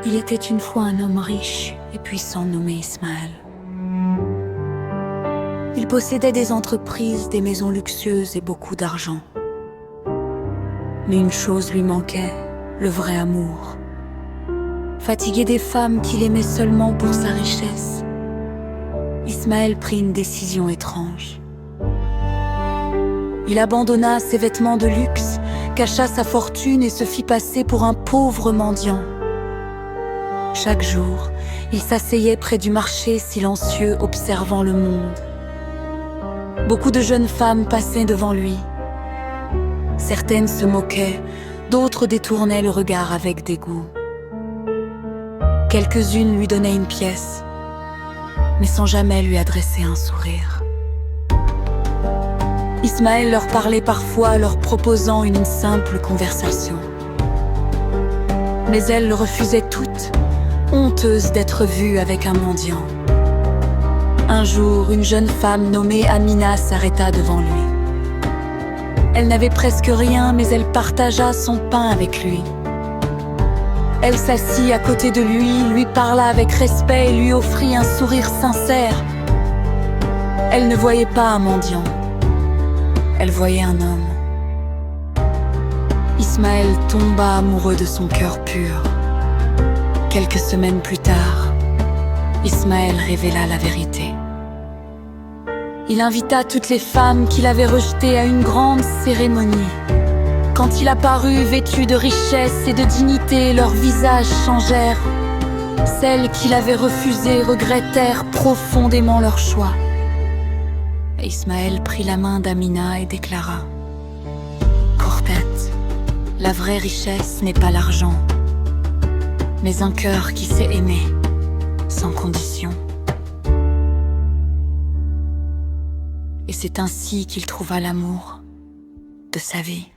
Il était une fois un homme riche et puissant nommé Ismaël. Il possédait des entreprises, des maisons luxueuses et beaucoup d'argent. Mais une chose lui manquait, le vrai amour. Fatigué des femmes qu'il aimait seulement pour sa richesse, Ismaël prit une décision étrange. Il abandonna ses vêtements de luxe, cacha sa fortune et se fit passer pour un pauvre mendiant. Chaque jour, il s'asseyait près du marché silencieux, observant le monde. Beaucoup de jeunes femmes passaient devant lui. Certaines se moquaient, d'autres détournaient le regard avec dégoût. Quelques-unes lui donnaient une pièce, mais sans jamais lui adresser un sourire. Ismaël leur parlait parfois, leur proposant une simple conversation. Mais elles le refusaient toutes, honteuses d'être vues avec un mendiant. Un jour, une jeune femme nommée Amina s'arrêta devant lui. Elle n'avait presque rien, mais elle partagea son pain avec lui. Elle s'assit à côté de lui parla avec respect et lui offrit un sourire sincère. Elle ne voyait pas un mendiant, elle voyait un homme. Ismaël tomba amoureux de son cœur pur. Quelques semaines plus tard, Ismaël révéla la vérité. Il invita toutes les femmes qu'il avait rejetées à une grande cérémonie. Quand il apparut vêtu de richesse et de dignité, leurs visages changèrent. Celles qu'il avait refusées regrettèrent profondément leur choix. Et Ismaël prit la main d'Amina et déclara: Courtette, la vraie richesse n'est pas l'argent, mais un cœur qui sait aimer, sans condition. Et c'est ainsi qu'il trouva l'amour de sa vie.